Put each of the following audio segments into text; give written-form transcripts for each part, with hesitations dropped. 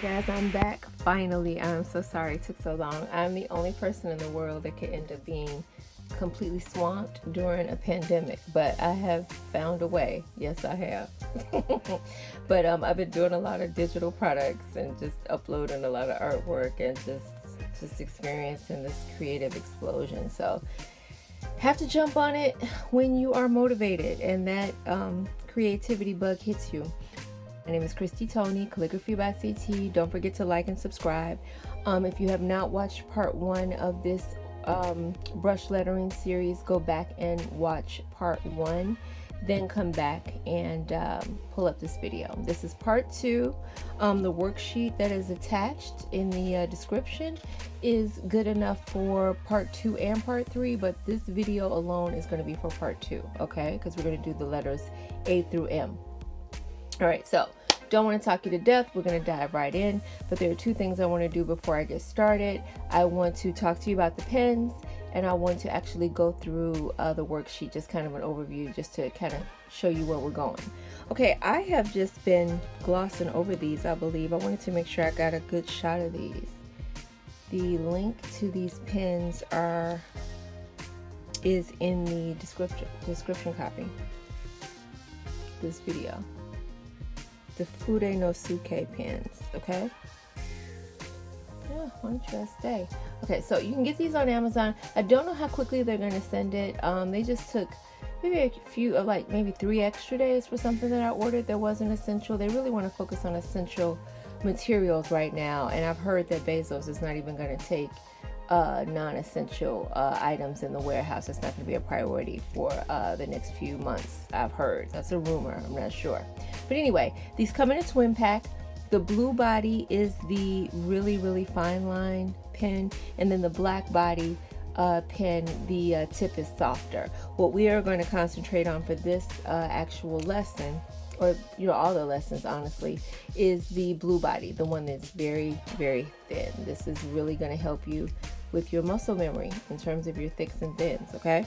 Alright guys, I'm back finally. I'm so sorry it took so long. I'm the only person in the world that could end up being completely swamped during a pandemic, but I have found a way. Yes, I have. But I've been doing a lot of digital products and just uploading a lot of artwork and just experiencing this creative explosion. So have to jump on it when you are motivated and that creativity bug hits you. My name is Christy Tony, Calligraphy by CT. Don't forget to like and subscribe. If you have not watched part 1 of this brush lettering series, go back and watch part 1, then come back and pull up this video. This is part 2. The worksheet that is attached in the description is good enough for part 2 and part 3, but this video alone is going to be for part 2, okay? Because we're going to do the letters A through M. All right, so don't want to talk you to death. We're going to dive right in, but there are 2 things I want to do before I get started. I want to talk to you about the pens, and I want to actually go through the worksheet, just kind of an overview, just to kind of show you where we're going. Okay, I have just been glossing over these, I believe. I wanted to make sure I got a good shot of these. The link to these pens is in the description copy this video. The Fude no Suke pens, okay? Yeah, why don't you guys stay? Okay, so you can get these on Amazon. I don't know how quickly they're going to send it. They just took maybe a few, like maybe 3 extra days for something that I ordered that wasn't essential. They really want to focus on essential materials right now, and I've heard that Bezos is not even going to take non-essential items in the warehouse. It's not going to be a priority for the next few months. I've heard. That's a rumor. I'm not sure. But anyway, these come in a twin pack. The blue body is the really fine line pen, and then the black body pen, the tip is softer. What we are going to concentrate on for this actual lesson, or all the lessons honestly, is the blue body, the one that's very thin. This is really going to help you with your muscle memory in terms of your thicks and thins, okay?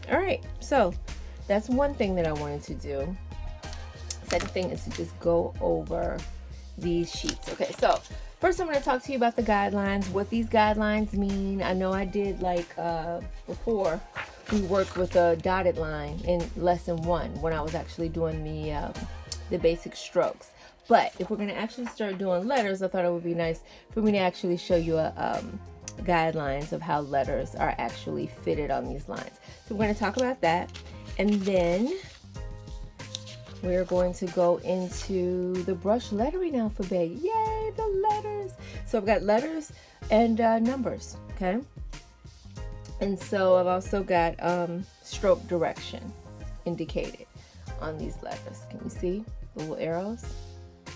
All right, so that's one thing that I wanted to do. Second thing is to just go over these sheets. Okay, so first I'm going to talk to you about the guidelines, what these guidelines mean. I know I did, like before, we worked with a dotted line in lesson 1 when I was actually doing the basic strokes. But if we're going to actually start doing letters, I thought it would be nice for me to actually show you guidelines of how letters are actually fitted on these lines. So we're going to talk about that, and then we're going to go into the brush lettering alphabet. Yay, the letters! So I've got letters and numbers, okay? And so I've also got stroke direction indicated on these letters. Can you see the little arrows?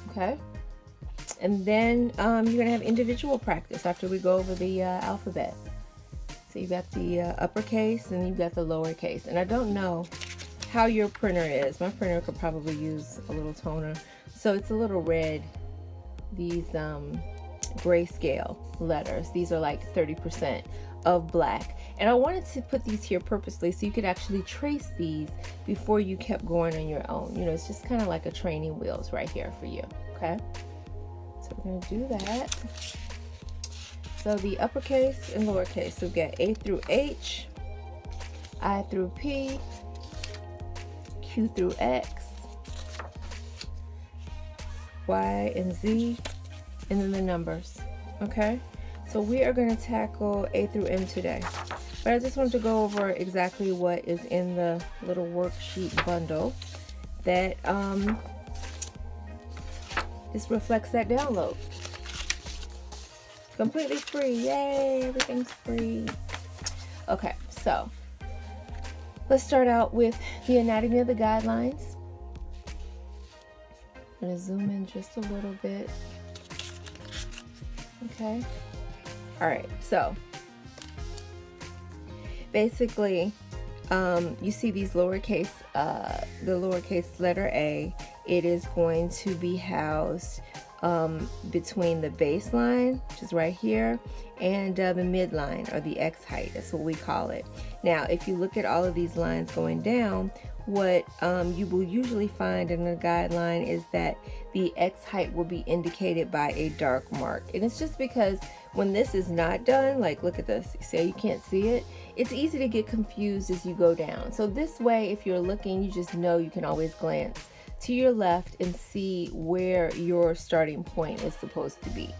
Okay. And then you're going to have individual practice after we go over the alphabet. So you've got the uppercase and you've got the lowercase. And I don't know how your printer is. My printer could probably use a little toner. So it's a little red. These grayscale letters. These are like 30% of black. And I wanted to put these here purposely so you could actually trace these before you kept going on your own. It's just kind of like a training wheels right here for you. Okay? So we're going to do that. So the uppercase and lowercase. So we've got A through H, I through P, Q through X, Y and Z, and then the numbers. Okay? So we are going to tackle A through M today. But I just wanted to go over exactly what is in the little worksheet bundle that this reflects that download. Completely free. Yay, everything's free. Okay, so let's start out with the anatomy of the guidelines. I'm going to zoom in just a little bit. Okay. All right, so basically you see these lowercase, the lowercase letter A. It is going to be housed between the baseline, which is right here, and the midline, or the X height. That's what we call it. Now, if you look at all of these lines going down, what you will usually find in a guideline is that the X height will be indicated by a dark mark. And it's just because when this is not done, like look at this, you see you can't see it, it's easy to get confused as you go down. So this way, if you're looking, you just know you can always glance to your left and see where your starting point is supposed to be.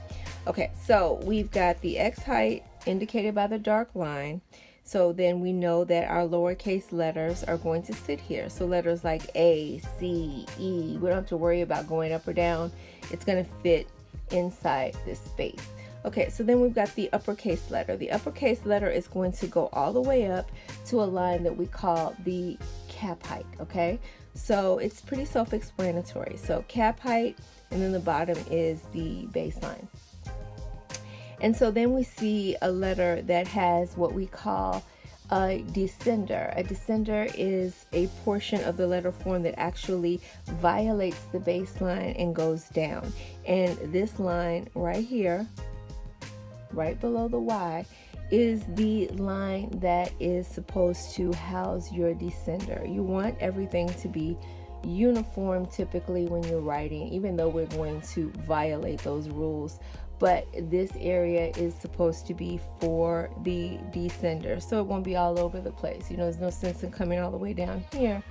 Okay, so we've got the X height indicated by the dark line. So then we know that our lowercase letters are going to sit here. So letters like A, C, E, we don't have to worry about going up or down. It's going to fit inside this space. Okay, so then we've got the uppercase letter. The uppercase letter is going to go all the way up to a line that we call the cap height, okay? So it's pretty self-explanatory. So cap height, and then the bottom is the baseline. And so then we see a letter that has what we call a descender. A descender is a portion of the letter form that actually violates the baseline and goes down. And this line right here, right below the Y, is the line that is supposed to house your descender. You want everything to be uniform typically when you're writing, even though we're going to violate those rules. But this area is supposed to be for the descender, so it won't be all over the place. You know, there's no sense in coming all the way down here.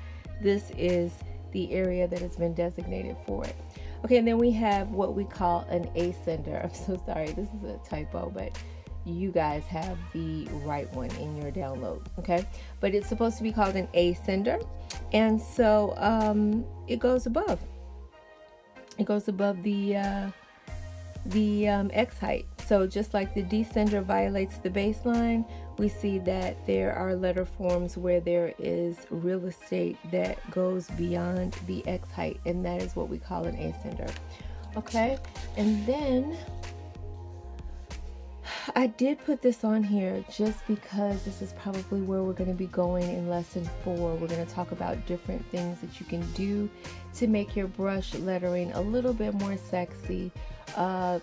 This is the area that has been designated for it. Okay, and then we have what we call an ascender. I'm so sorry, this is a typo, but you guys have the right one in your download, okay? But it's supposed to be called an ascender, and so it goes above. It goes above the X height. So just like the descender violates the baseline, we see that there are letter forms where there is real estate that goes beyond the X height, and that is what we call an ascender. Okay, and then I did put this on here just because this is probably where we're going to be going in lesson 4. We're going to talk about different things that you can do to make your brush lettering a little bit more sexy,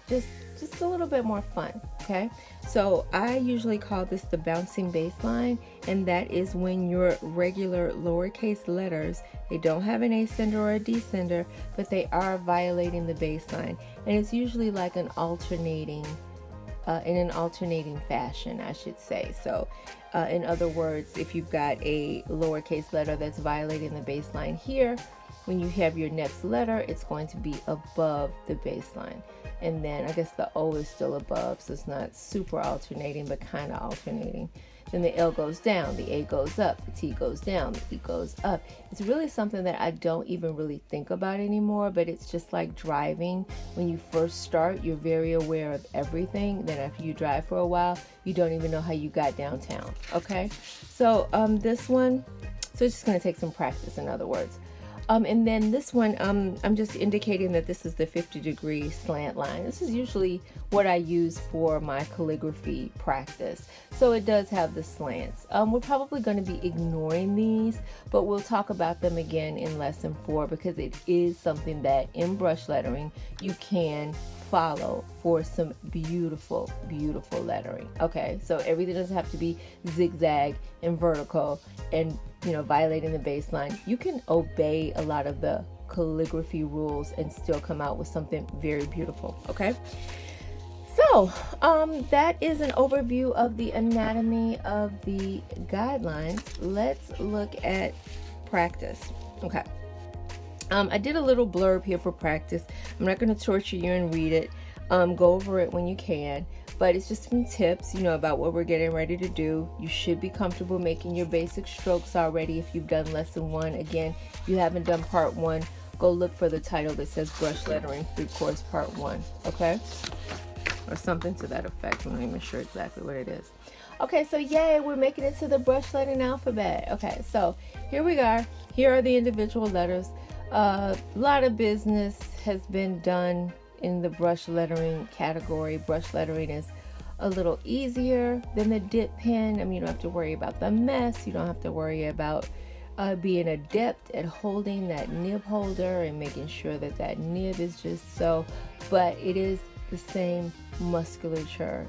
just a little bit more fun. Okay, so I usually call this the bouncing baseline, and that is when your regular lowercase letters, they don't have an ascender or a descender, but they are violating the baseline, and it's usually like an alternating in an alternating fashion, I should say. So in other words, if you've got a lowercase letter that's violating the baseline here, when you have your next letter, it's going to be above the baseline. And then I guess the O is still above, so it's not super alternating, but kind of alternating. Then the L goes down, the A goes up, the T goes down, the E goes up. It's really something that I don't even really think about anymore, but it's just like driving. When you first start, you're very aware of everything. Then after you drive for a while, you don't even know how you got downtown, okay? So this one, so it's just gonna take some practice, in other words. And then this one, I'm just indicating that this is the 50-degree slant line. This is usually what I use for my calligraphy practice. So it does have the slants. We're probably going to be ignoring these, but we'll talk about them again in lesson 4 because it is something that in brush lettering you can follow for some beautiful, beautiful lettering. Okay, so everything doesn't have to be zigzag and vertical and, you know, violating the baseline. You can obey a lot of the calligraphy rules and still come out with something very beautiful. Okay, so that is an overview of the anatomy of the guidelines. Let's look at practice. Okay, I did a little blurb here for practice. I'm not going to torture you and read it. Go over it when you can, but it's just some tips, you know, about what we're getting ready to do. You should be comfortable making your basic strokes already if you've done lesson 1. Again, if you haven't done part 1, go look for the title that says Brush Lettering Free Course Part 1, okay? Or something to that effect. I'm not even sure exactly what it is. Okay, so yay, we're making it to the brush lettering alphabet. Okay, so here we are. Here are the individual letters. A lot of business has been done in the brush lettering category. Brush lettering is a little easier than the dip pen. I mean, you don't have to worry about the mess. You don't have to worry about be an adept at holding that nib holder and making sure that that nib is just so, but it is the same musculature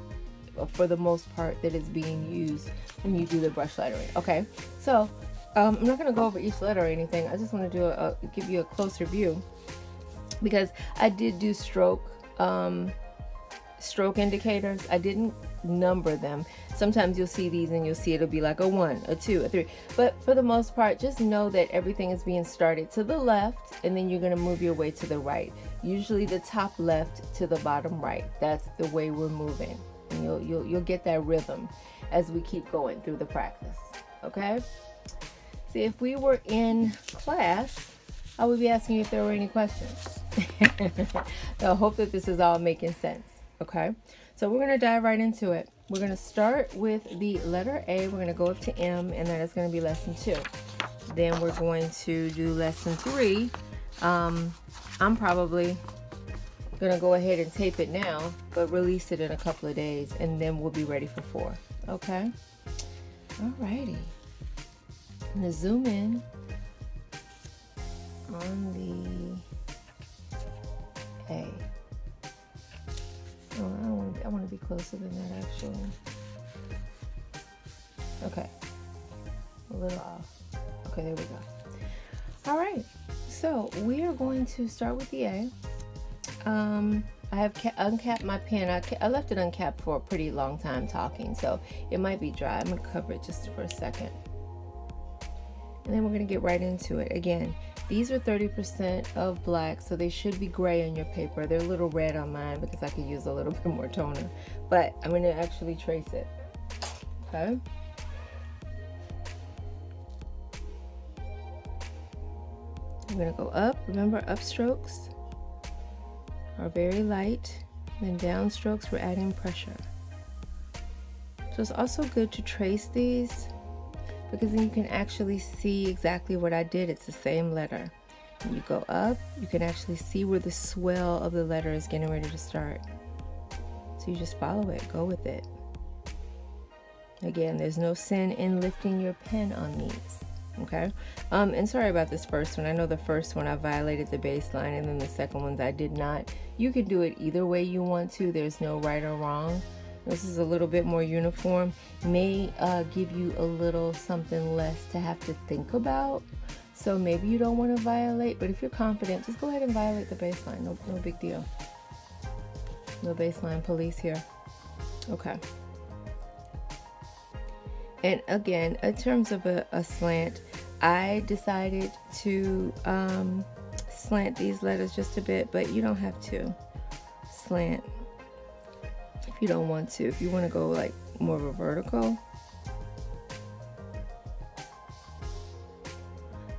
for the most part that is being used when you do the brush lettering. Okay, so I'm not going to go over each letter or anything. I just want to do give you a closer view, because I did do stroke indicators. I didn't number them. Sometimes you'll see these and you'll see it'll be like a 1, a 2, a 3, but for the most part, just know that everything is being started to the left, and then you're going to move your way to the right, usually the top left to the bottom right. That's the way we're moving, and you'll get that rhythm as we keep going through the practice. Okay, see, if we were in class, I would be asking you if there were any questions. So I hope that this is all making sense. Okay, so we're going to dive right into it. We're going to start with the letter A. We're going to go up to M, and that is going to be lesson 2. Then we're going to do lesson 3. I'm probably going to go ahead and tape it now, but release it in a couple of days, and then we'll be ready for 4. Okay, alrighty. I'm going to zoom in on the A. Oh, I want to be closer than that, actually. Okay, a little off. Okay, there we go. All right, so we are going to start with the A. I have uncapped my pen. I left it uncapped for a pretty long time talking, so it might be dry. I'm going to cover it just for a second. And then we're going to get right into it. Again, these are 30% of black, so they should be gray on your paper. They're a little red on mine because I could use a little bit more toner. But I'm going to actually trace it. Okay? I'm going to go up. Remember, upstrokes are very light. And then downstrokes, we're adding pressure. So it's also good to trace these, because then you can actually see exactly what I did. It's the same letter. When you go up, you can actually see where the swell of the letter is getting ready to start. So you just follow it, go with it. Again, there's no sin in lifting your pen on these, okay? And sorry about this first one. I know the first one I violated the baseline, and then the second ones I did not. You can do it either way you want to. There's no right or wrong. This is a little bit more uniform. May give you a little something less to have to think about. So maybe you don't want to violate, but if you're confident, just go ahead and violate the baseline. No big deal. No baseline police here. Okay. And again, in terms of a slant, I decided to slant these letters just a bit, but you don't have to slant if you don't want to. If you want to go like more of a vertical,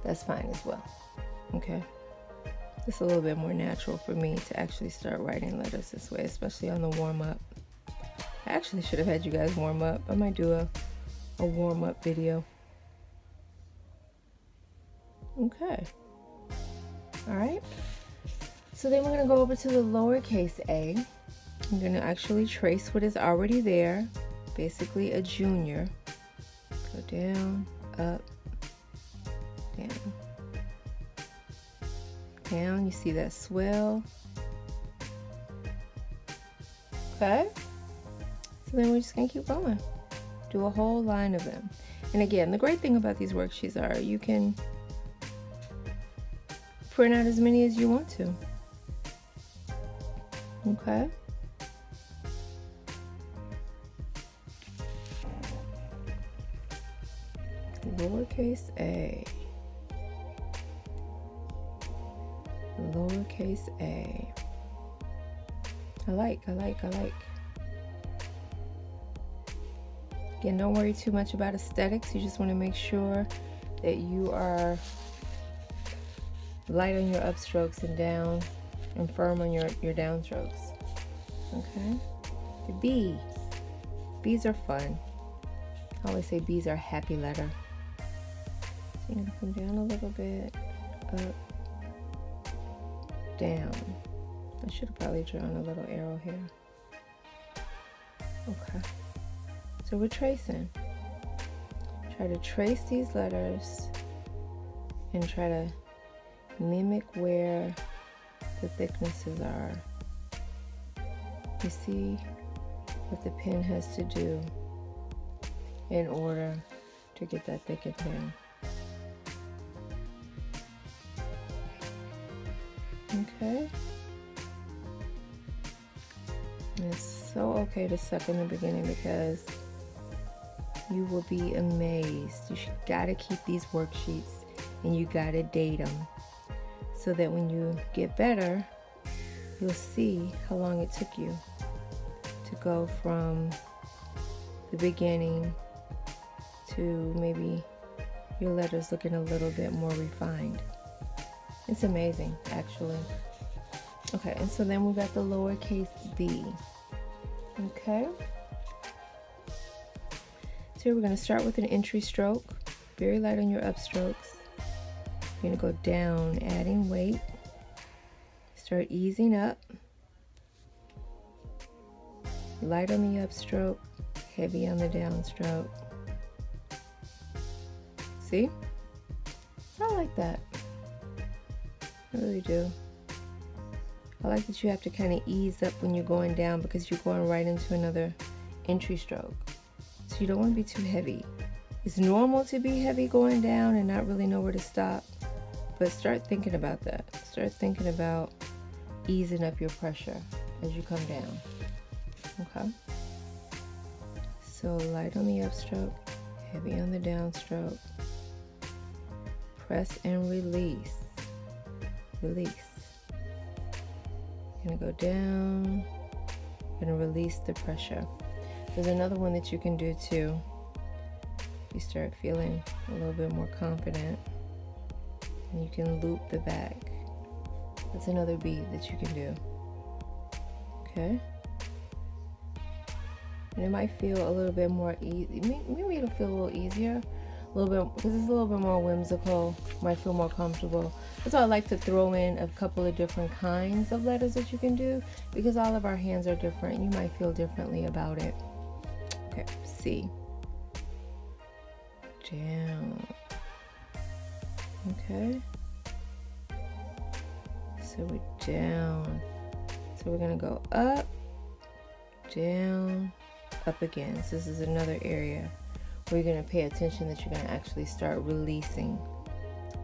that's fine as well. Okay, it's a little bit more natural for me to actually start writing letters this way, especially on the warm-up. I actually should have had you guys warm up. I might do a warm-up video. Okay, all right, so then we're going to go over to the lowercase a. I'm going to actually trace what is already there, basically a junior. Go down, up, down, down. You see that swell? Okay, so then we're just going to keep going. Do a whole line of them. And again, the great thing about these worksheets are you can print out as many as you want to. Okay. Lowercase a. Lowercase a. I like. Again, don't worry too much about aesthetics. You just want to make sure that you are light on your upstrokes and down, and firm on your downstrokes. Okay. The B. B's are fun. I always say B's are happy letter. So you're gonna come down a little bit, up, down. I should have probably drawn a little arrow here. Okay. So we're tracing. Try to trace these letters and try to mimic where the thicknesses are. You see what the pen has to do in order to get that thickened pen. Okay. And it's so okay to suck in the beginning because you will be amazed. You gotta keep these worksheets and you gotta date them so that when you get better, you'll see how long it took you to go from the beginning to maybe your letters looking a little bit more refined. It's amazing, actually. Okay, and so then we got the lowercase b. Okay. So here we're going to start with an entry stroke, very light on your upstrokes. You're going to go down, adding weight. Start easing up. Light on the upstroke, heavy on the downstroke. See? I like that. I really do. I like that you have to kind of ease up when you're going down because you're going right into another entry stroke. So you don't want to be too heavy. It's normal to be heavy going down and not really know where to stop. But start thinking about that. Start thinking about easing up your pressure as you come down. Okay? So light on the upstroke, heavy on the downstroke. Press and release. Release. You're gonna go down. You're gonna release the pressure. There's another one that you can do too. You start feeling a little bit more confident, and you can loop the back. That's another beat that you can do. Okay. And it might feel a little bit more easy. Maybe it'll feel a little easier. A little bit, because it's a little bit more whimsical, might feel more comfortable. That's why I like to throw in a couple of different kinds of letters that you can do, because all of our hands are different. You might feel differently about it. Okay, C. Down. Okay. So we're down. So we're gonna go up, down, up again. So this is another area where you're going to pay attention that you're going to actually start releasing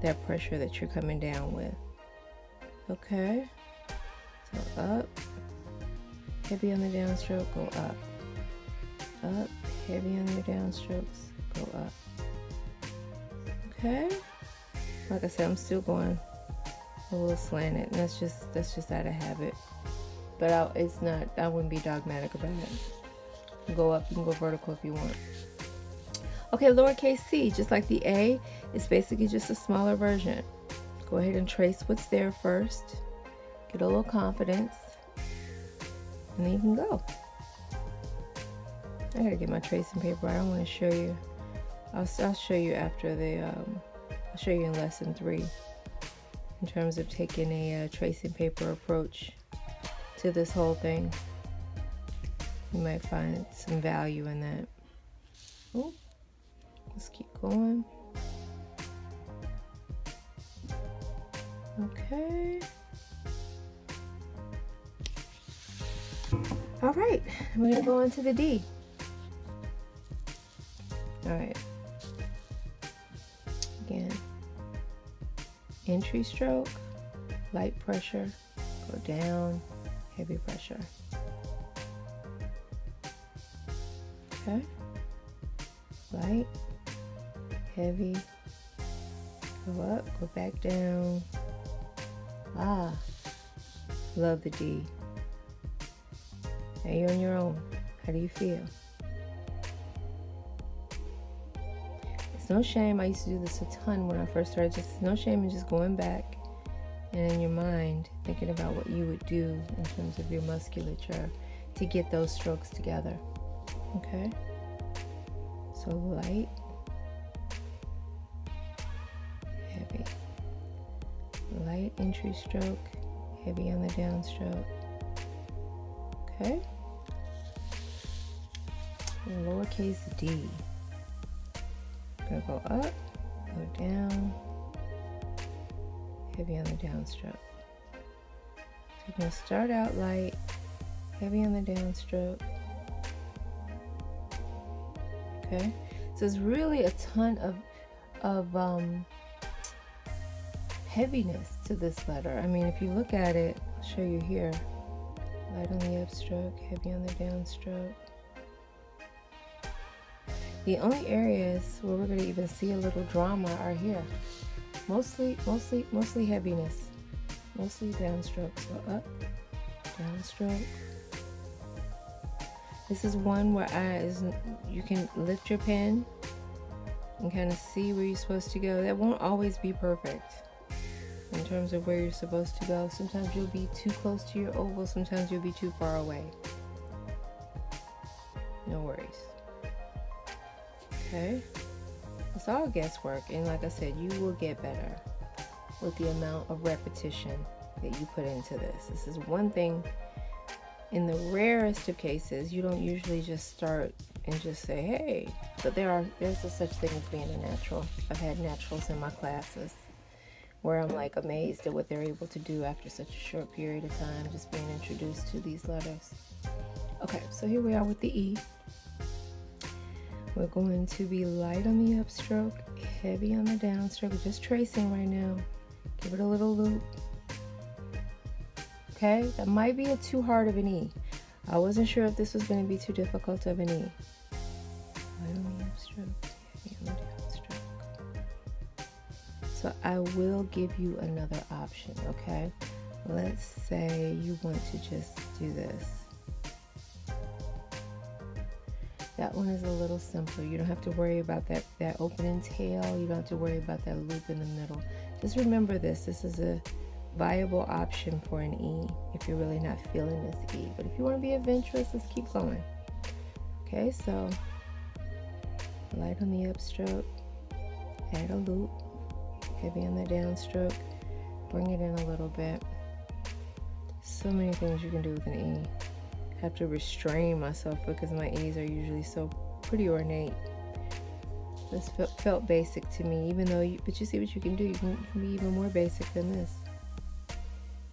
that pressure that you're coming down with. Okay. So up, heavy on the downstroke, go up. Up, heavy on your downstrokes, go up. Okay. Like I said, I'm still going a little slanted, and that's just out of habit. But I wouldn't be dogmatic about it. Go up, you can go vertical if you want. Okay, lowercase c, just like the A, it's basically just a smaller version. Go ahead and trace what's there first. Get a little confidence. And then you can go. I gotta get my tracing paper. I don't want to show you. I'll show you after I'll show you in lesson 3 in terms of taking a tracing paper approach to this whole thing. You might find some value in that. Oh. Let's keep going. Okay. All right, we're gonna go into the D. All right. Again, entry stroke, light pressure, go down, heavy pressure. Okay. Light, heavy, go up, go back down. Ah, love the D. Now you're on your own. How do you feel? It's no shame. I used to do this a ton when I first started. Just no shame in just going back and in your mind thinking about what you would do in terms of your musculature to get those strokes together. Okay? So light, heavy. Light entry stroke, heavy on the downstroke. Okay. And lowercase d. Gonna go up, go down, heavy on the downstroke. So you're going to start out light, heavy on the downstroke. Okay, so it's really a ton of heaviness to this letter. I mean, if you look at it, I'll show you here. Light on the upstroke, heavy on the downstroke. The only areas where we're going to even see a little drama are here. Mostly heaviness. Mostly downstroke. So up, downstroke. This is one where you can lift your pen and kind of see where you're supposed to go. That won't always be perfect in terms of where you're supposed to go. Sometimes you'll be too close to your oval, sometimes you'll be too far away. No worries. Okay, it's all guesswork, and like I said, you will get better with the amount of repetition that you put into this. This is one thing, in the rarest of cases, you don't usually just start and just say, hey, but there's a such thing as being a natural. I've had naturals in my classes where I'm like amazed at what they're able to do after such a short period of time, just being introduced to these letters. Okay, so here we are with the E. We're going to be light on the upstroke, heavy on the downstroke. We're just tracing right now. Give it a little loop. Okay, that might be too hard of an E. I wasn't sure if this was going to be too difficult of an E. Light on the upstroke, heavy on the downstroke. So I will give you another option, okay? Let's say you want to just do this. That one is a little simpler. You don't have to worry about that opening tail. You don't have to worry about that loop in the middle. Just remember this. This is a viable option for an E if you're really not feeling this E. But if you want to be adventurous, let's keep going. Okay, so light on the upstroke, add a loop, heavy on the downstroke, bring it in a little bit. So many things you can do with an E. I have to restrain myself because my E's are usually so pretty ornate. This felt basic to me, even though but you see what you can do. You can be even more basic than this.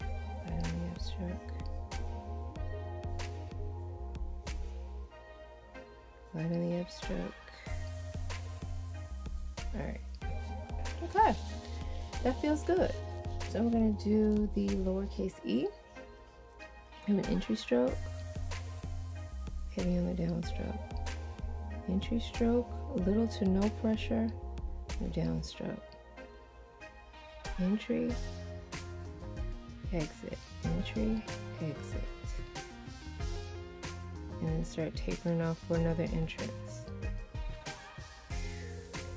Light on the upstroke. Light on the upstroke. Alright. Okay. That feels good. So we're going to do the lowercase e. Have an entry stroke. Heavy on the downstroke. Entry stroke, little to no pressure, and downstroke. Entry, exit, entry, exit. And then start tapering off for another entrance.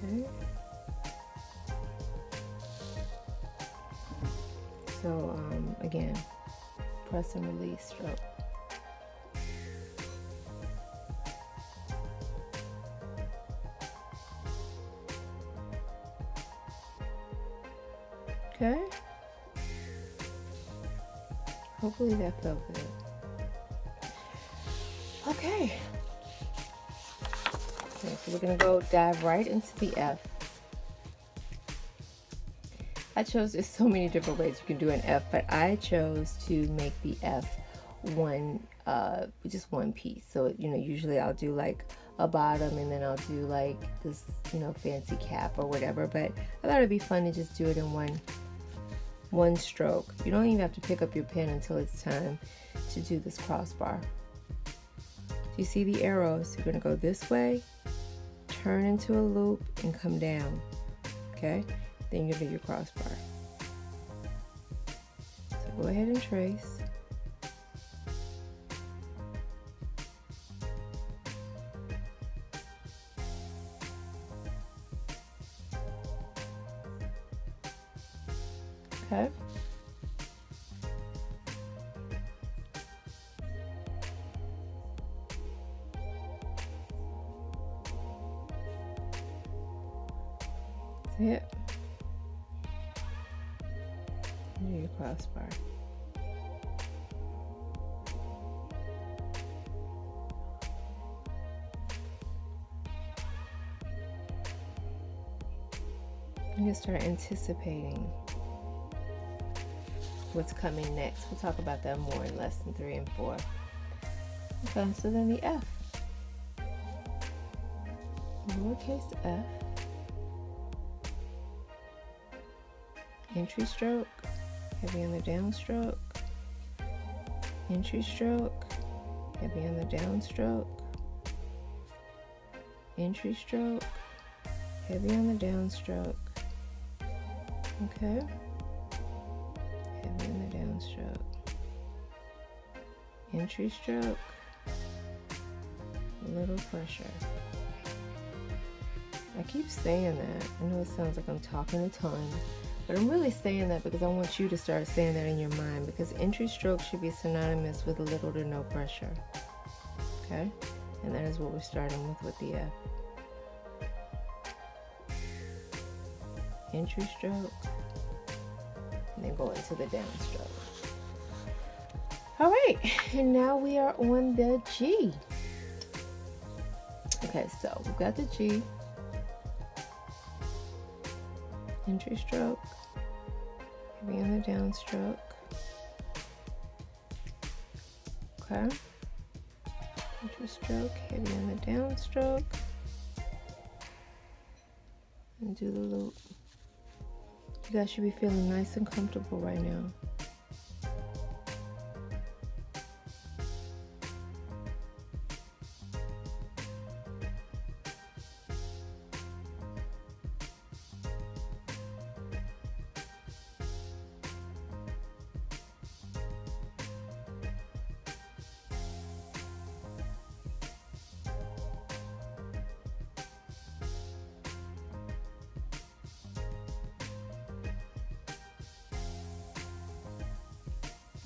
Okay. So again, press and release stroke. Okay. Hopefully that felt good. Okay. Okay, so we're gonna dive right into the F. There's so many different ways you can do an F, but I chose to make the F just one piece. So, usually I'll do like a bottom and then I'll do like this, fancy cap or whatever, but I thought it'd be fun to just do it in one stroke. You don't even have to pick up your pen until it's time to do this crossbar. Do you see the arrows? You're gonna go this way, turn into a loop, and come down. Okay? Then you'll do your crossbar. So go ahead and trace. Okay. That's it. Do your crossbar. You can start anticipating what's coming next. We'll talk about that more in lesson 3 and 4. Okay, so then the F. Lowercase f. Entry stroke, heavy on the downstroke. Entry stroke, heavy on the downstroke. Entry stroke, heavy on the downstroke. Okay. Heavy on the downstroke. Entry stroke, a little pressure. I keep saying that. I know it sounds like I'm talking a ton, but I'm really saying that because I want you to start saying that in your mind, because entry stroke should be synonymous with little to no pressure. Okay? And that is what we're starting with the F. Entry stroke, and then go into the downstroke. All right, and now we are on the G. Okay, so we've got the G. Entry stroke, heavy on the downstroke. Okay. Entry stroke, heavy on the downstroke. And do the loop. You guys should be feeling nice and comfortable right now.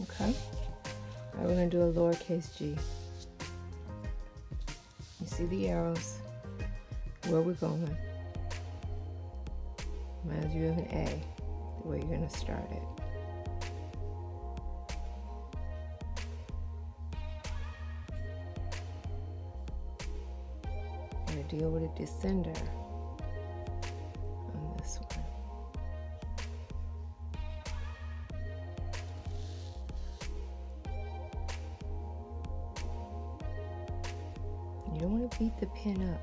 Okay. All right, we're going to do a lowercase g. You see the arrows, where we're going. Reminds you of an A, the way you're going to start it. You're going to deal with a descender on this one. You don't want to beat the pen up.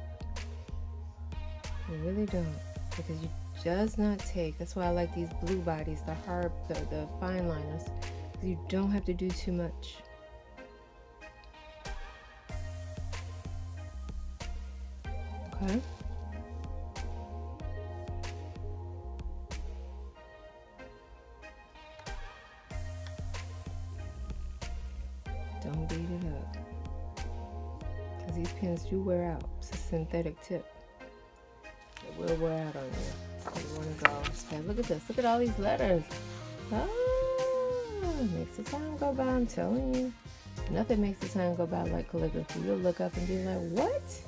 You really don't, because it does not take. That's why I like these blue bodies, the fine liners, because you don't have to do too much. Okay. Don't beat it up. These pens do wear out. It's a synthetic tip. It will wear out on you. You want to go, okay, look at this. Look at all these letters. Ah, makes the time go by, I'm telling you. Nothing makes the time go by like calligraphy. You'll look up and be like, what?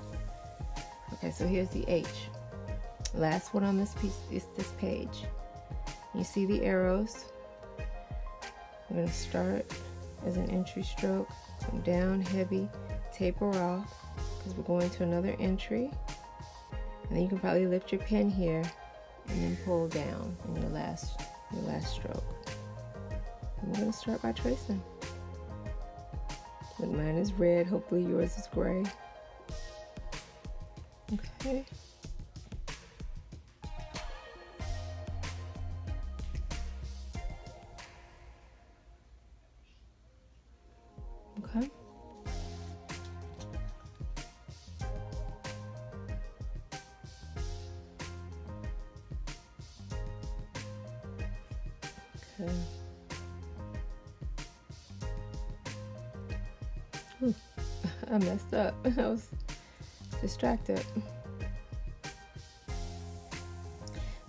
Okay, so here's the H. Last one on this piece is this page. You see the arrows. I'm going to start as an entry stroke. Come down heavy. Taper off because we're going to another entry, and then you can probably lift your pen here and then pull down in your last stroke. And we're going to start by tracing. But mine is red, hopefully yours is gray. Okay. Okay. Okay. Ooh, I messed up. I was distracted.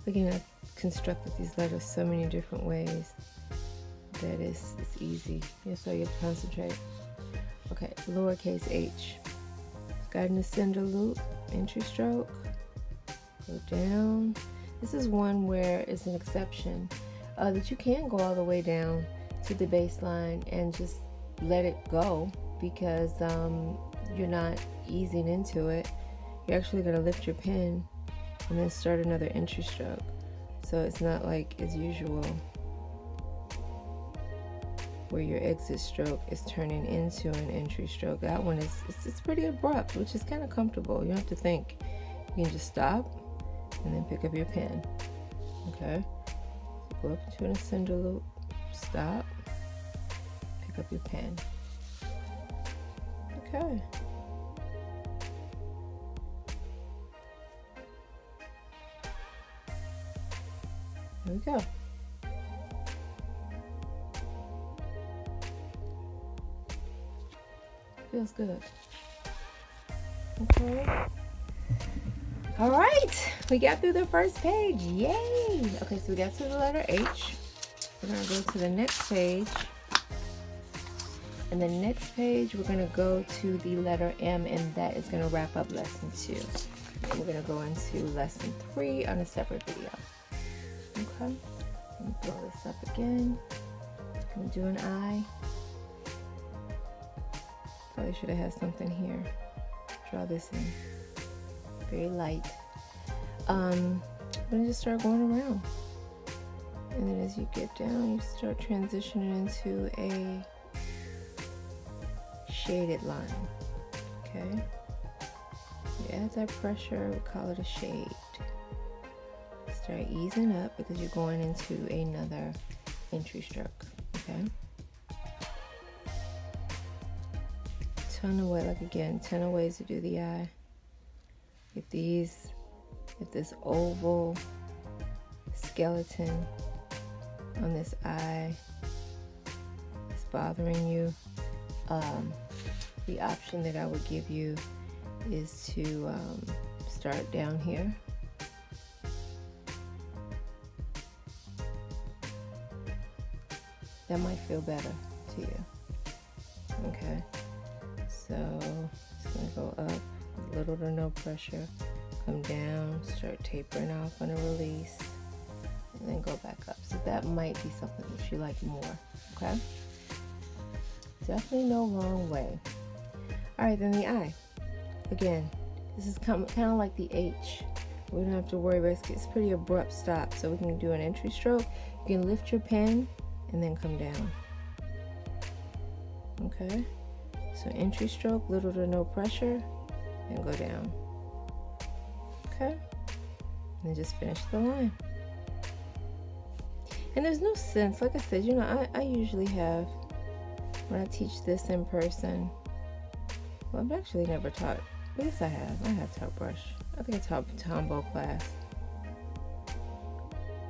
Again, I've constructed these letters so many different ways that it's easy. So you have to concentrate. Okay, lowercase h. Got an ascender loop, entry stroke, go down. This is one where it's an exception. That you can go all the way down to the baseline and just let it go, because you're not easing into it. You're actually going to lift your pen and then start another entry stroke. So it's not like as usual. where your exit stroke is turning into an entry stroke. That one is it's pretty abrupt, which is kind of comfortable. You don't have to think. You can just stop and then pick up your pen. Okay, so go up into an ascender loop, stop, pick up your pen. Okay. There we go. Feels good. Okay. All right, we got through the first page. Yay! Okay, so we got to the letter H. We're gonna go to the next page. And the next page, we're gonna go to the letter M, and that is gonna wrap up lesson 2. And we're gonna go into lesson 3 on a separate video. Okay, let me blow this up again. I'm gonna do an I. Probably should have had something here. Draw this in. Very light. I'm gonna just start going around. And then as you get down, you start transitioning into a shaded line. Okay? You add that pressure, we call it a shade. Start easing up because you're going into another entry stroke. Okay? Ton of ways, like again, ton of ways to do the eye. If this oval skeleton on this eye is bothering you, the option that I would give you is to start down here. That might feel better to you. Okay, so it's gonna go up, little to no pressure, come down, start tapering off on a release, and then go back up. So that might be something that you like more. Okay, definitely no wrong way. All right, then the I. Again, this is kind of like the H. We don't have to worry about it. It's pretty abrupt stop. So we can do an entry stroke. You can lift your pen and then come down. Okay, so entry stroke, little to no pressure, and go down. Okay, and just finish the line. And there's no sense, like I said, you know, I usually have, when I teach this in person, well, I've actually never taught, yes I have taught brush. I think I taught Tombow class.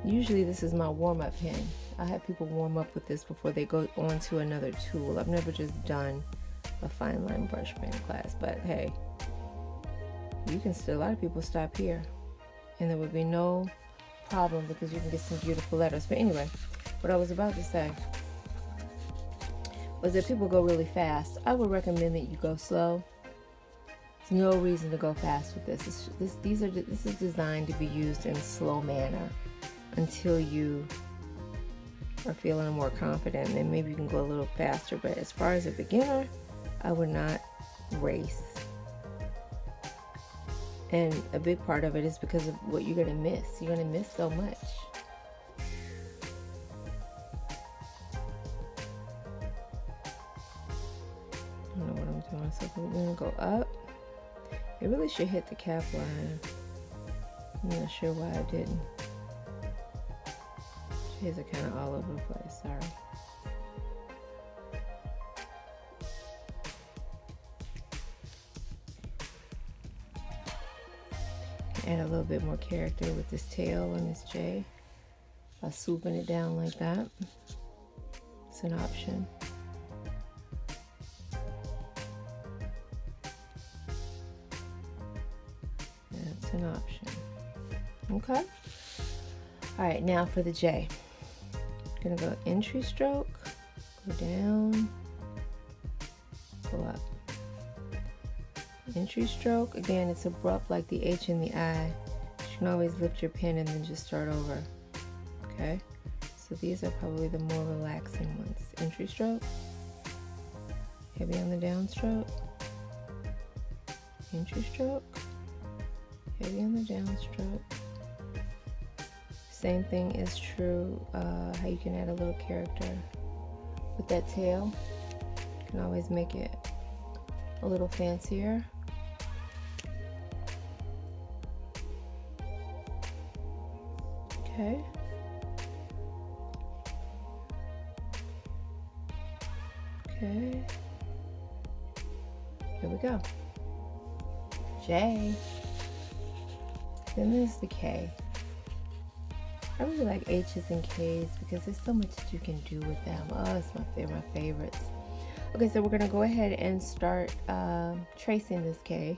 Usually this is my warm-up pen. I have people warm up with this before they go on to another tool. I've never just done a fine line brush pen class, but hey, you can still, a lot of people stop here and there would be no problem because you can get some beautiful letters. But anyway, what I was about to say was that people go really fast. I would recommend that you go slow. There's no reason to go fast with this. This is designed to be used in a slow manner until you are feeling more confident, and then maybe you can go a little faster. But as far as a beginner, I would not race. And a big part of it is because of what you're going to miss. You're going to miss so much. I don't know what I'm doing. So we're going to go up. It really should hit the cap line. I'm not sure why I didn't. Shades are kind of all over the place. Sorry. Add a little bit more character with this tail on this J by swooping it down like that. It's an option. That's an option. Okay. All right, now for the J. I'm gonna go entry stroke, go down, go up. Entry stroke, again, it's abrupt like the H and the I. You can always lift your pen and then just start over. Okay, so these are probably the more relaxing ones. Entry stroke, heavy on the downstroke, entry stroke, heavy on the downstroke. Same thing is true, how you can add a little character with that tail. You can always make it a little fancier. Okay. Okay. Here we go. J. Then there's the K. I really like H's and K's because there's so much that you can do with them. Oh, it's my favorites. Okay, so we're gonna go ahead and start tracing this K.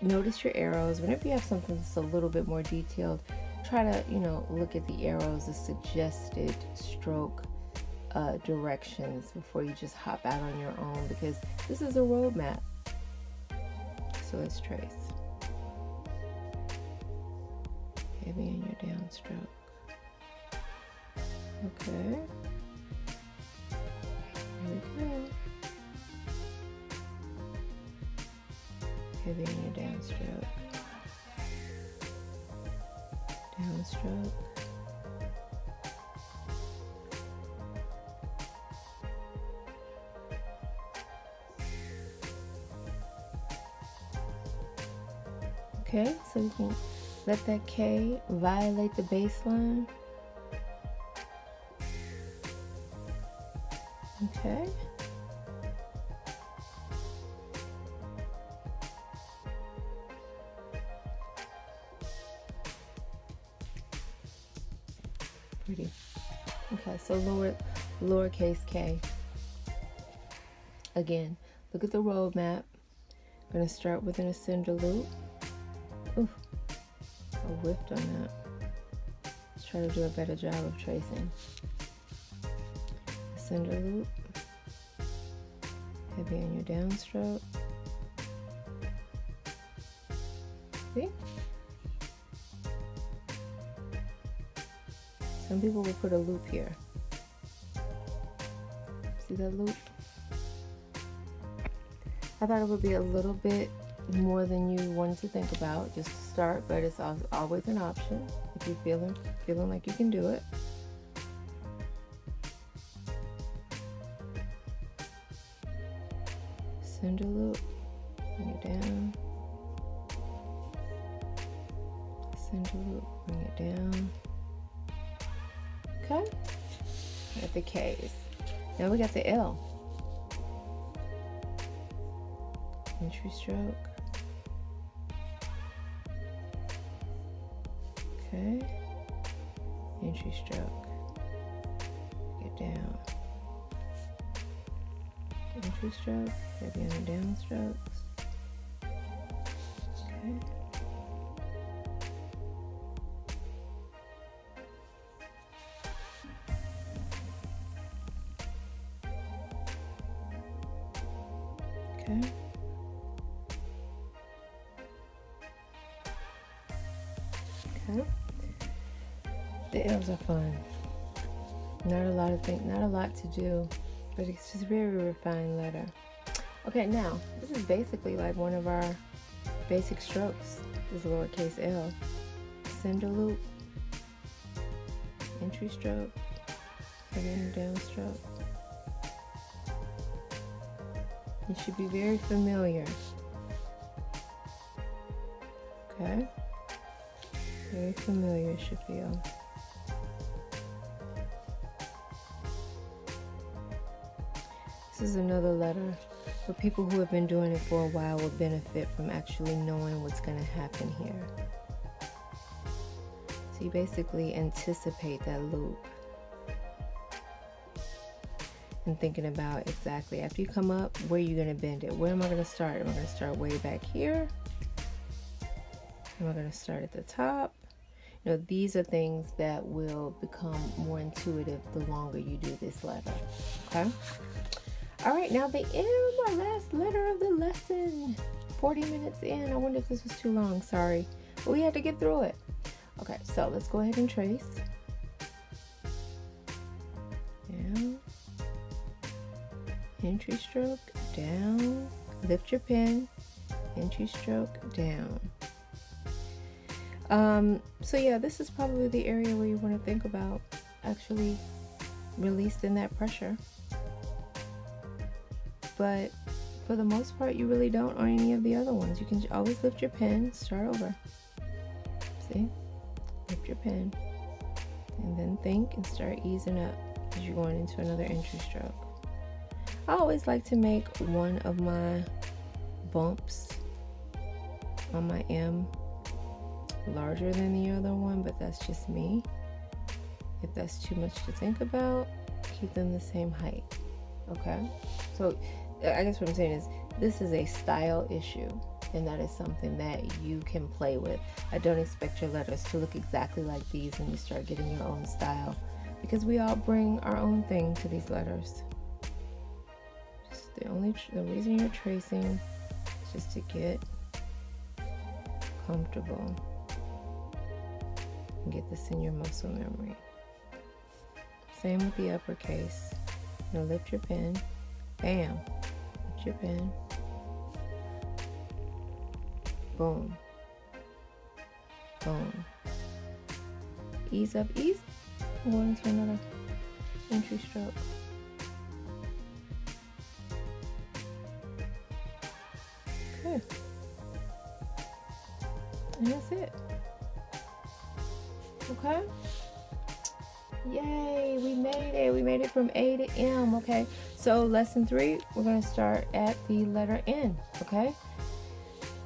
Notice your arrows. Whenever you have something that's a little bit more detailed, try to, look at the arrows, the suggested stroke directions before you just hop out on your own, because this is a roadmap. So let's trace. Heavy in your downstroke. Okay. Here we go. Heavy in your downstroke. Downstroke. Okay, so you can let that K violate the baseline. Okay. Pretty. Okay, so lowercase k. Again, look at the roadmap. I'm going to start with an ascender loop. Ooh, I whiffed on that. Let's try to do a better job of tracing. Ascender loop. Heavy on your downstroke. See? Some people will put a loop here. See that loop? I thought it would be a little bit more than you wanted to think about just to start, but it's always an option if you're feeling like you can do it. Cinder loop, bring it down. Cinder loop, bring it down. Okay, got the K's. Now we got the L. Entry stroke. Okay. Entry stroke. Get down. Entry stroke. Heavy on the down strokes. Okay. Okay. Okay. The L's are fun. Not a lot to do, but it's just very refined letter. Okay, now this is basically like one of our basic strokes. This is lowercase L. Cinder loop, entry stroke, heavy and down stroke. You should be very familiar. Okay? Very familiar, it should feel. This is another letter for people who have been doing it for a while will benefit from actually knowing what's going to happen here. So you basically anticipate that loop. And thinking about exactly after you come up, where you're going to bend it. Where am I going to start? Am I going to start way back here? Am I going to start at the top? These are things that will become more intuitive the longer you do this letter. Okay? All right, now the M, our last letter of the lesson. 40 minutes in. I wonder if this was too long. Sorry. But we had to get through it. Okay, so let's go ahead and trace. Down. Entry stroke, down. Lift your pen. Entry stroke, down. So yeah, this is probably the area where you want to think about actually releasing that pressure. but for the most part, you really don't on any of the other ones. You can always lift your pen, start over. See? Lift your pen, and then think and start easing up as you're going into another entry stroke. I always like to make one of my bumps on my M larger than the other one, but that's just me. If that's too much to think about, keep them the same height. Okay? So I guess what I'm saying is this is a style issue, and that is something that you can play with. I don't expect your letters to look exactly like these when you start getting your own style, because we all bring our own thing to these letters. Just the reason you're tracing is just to get comfortable and get this in your muscle memory. Same with the uppercase. Now lift your pen. Bam. Lift your pen. Boom. Boom. Ease up, ease. Going into another entry stroke. Good. And that's it. Okay? Yay, we made it. We made it from A to M, okay? So lesson 3, we're going to start at the letter N, okay?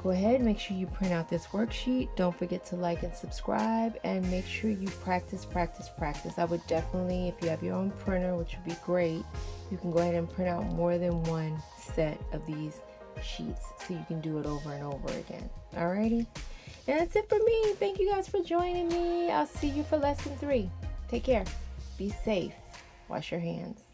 Go ahead, make sure you print out this worksheet. Don't forget to like and subscribe, and make sure you practice, practice, practice. I would definitely, if you have your own printer, which would be great, you can go ahead and print out more than one set of these sheets so you can do it over and over again. Alrighty? And that's it for me. Thank you guys for joining me. I'll see you for lesson 3. Take care. Be safe. Wash your hands.